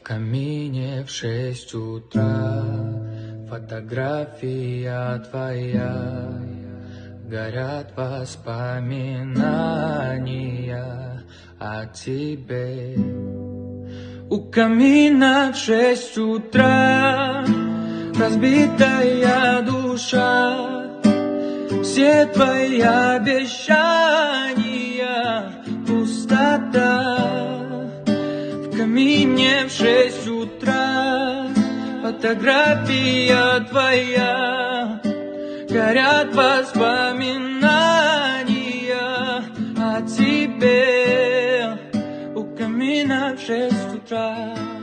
камине в 6 утра фотография твоя, горят воспоминания о тебе. У камина в 6 утра разбитая душа, все твои обещания пустота. В камине в 6 утра фотография твоя, горят воспоминания о тебе. У камина в 6 утра.